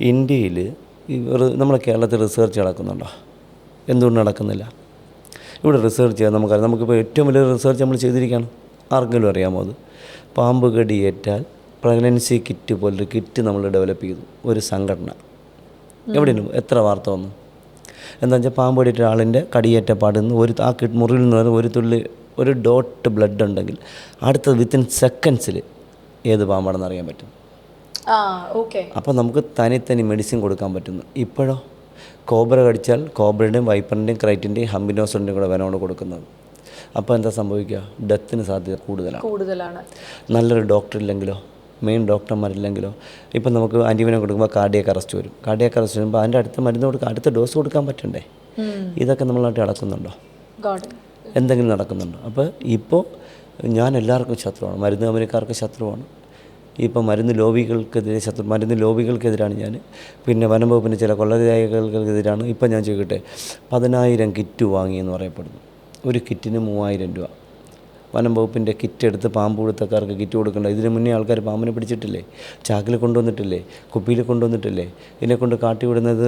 ഇന്ത്യയിൽ നമ്മുടെ കേരളത്തിൽ റിസർച്ച് നടക്കുന്നുണ്ടോ? എന്തുകൊണ്ട് നടക്കുന്നില്ല? ഇവിടെ റിസർച്ച് ചെയ്യാൻ നമുക്കറിയാം. നമുക്കിപ്പോൾ ഏറ്റവും വലിയ റിസർച്ച് നമ്മൾ ചെയ്തിരിക്കുകയാണ്. ആർക്കെങ്കിലും അറിയാമോ അത്? പാമ്പ് കടിയേറ്റാൽ പ്രഗ്നൻസി കിറ്റ് പോലൊരു കിറ്റ് നമ്മൾ ഡെവലപ്പ് ചെയ്തു, ഒരു സംഘടന. എവിടെയും എത്ര വാർത്ത വന്നു? എന്താ വെച്ചാൽ പാമ്പ് കടിയേറ്റ ആളിൻ്റെ കടിയേറ്റ പാടുന്ന മുറിയിൽ നിന്ന് ഒരു തുള്ളി ഒരു ഡോട്ട് ബ്ലഡ് ഉണ്ടെങ്കിൽ അടുത്തത് വിത്തിൻ സെക്കൻഡ്സിൽ ഏത് പാമ്പാണെന്ന് അറിയാൻ പറ്റും. അപ്പോൾ നമുക്ക് തനി മെഡിസിൻ കൊടുക്കാൻ പറ്റുന്നു. ഇപ്പോഴോ കോബ്ര കടിച്ചാൽ കോബ്രയുടെയും വൈപ്പറിൻ്റെയും ക്രൈറ്റിൻ്റെയും ഹംബിനോസിൻ്റെയും കൂടെ വിനോട് കൊടുക്കുന്നത്. അപ്പോൾ എന്താ സംഭവിക്കുക? ഡെത്തിന് സാധ്യത കൂടുതലാണ്. നല്ലൊരു ഡോക്ടർ ഇല്ലെങ്കിലോ, മെയിൻ ഡോക്ടർമാരില്ലെങ്കിലോ, ഇപ്പം നമുക്ക് ആൻറ്റിബയോട്ടിക് കൊടുക്കുമ്പോൾ കാർഡിയാക് അറസ്റ്റ് വരും. കാർഡിയാക് അറസ്റ്റ് വരുമ്പോൾ അതിൻ്റെ അടുത്ത മരുന്ന് കൊടുക്കുക, അടുത്ത ഡോസ് കൊടുക്കാൻ പറ്റണ്ടേ? ഇതൊക്കെ നമ്മളായിട്ട് നടക്കുന്നുണ്ടോ? എന്തെങ്കിലും നടക്കുന്നുണ്ടോ? അപ്പോൾ ഇപ്പോൾ ഞാൻ എല്ലാവർക്കും ശത്രുവാണ്, മരുന്ന് കമ്പനിക്കാർക്ക് ശത്രുവാണ്. ഇപ്പോൾ മരുന്ന് ലോബികൾക്കെതിരാണ് ഞാൻ. പിന്നെ വനം വകുപ്പിന് ചില കൊള്ളരുതായ്കൾക്കെതിരാണ്. ഇപ്പം ഞാൻ ചോദിക്കട്ടെ, 10,000 കിറ്റ് വാങ്ങിയെന്ന് പറയപ്പെടുന്നു. ഒരു കിറ്റിന് 3,000 രൂപ. വനം വകുപ്പിൻ്റെ കിറ്റ് എടുത്ത് പാമ്പ് പിടുത്തക്കാർക്ക് കിറ്റ് കൊടുക്കണ്ട. ഇതിന് മുന്നേ ആൾക്കാർ പാമ്പിനെ പിടിച്ചിട്ടില്ലേ? ചാക്കിൽ കൊണ്ടുവന്നിട്ടില്ലേ? കുപ്പിയിൽ കൊണ്ടുവന്നിട്ടില്ലേ? ഇതിനെക്കൊണ്ട് കാട്ടി വിടുന്നത്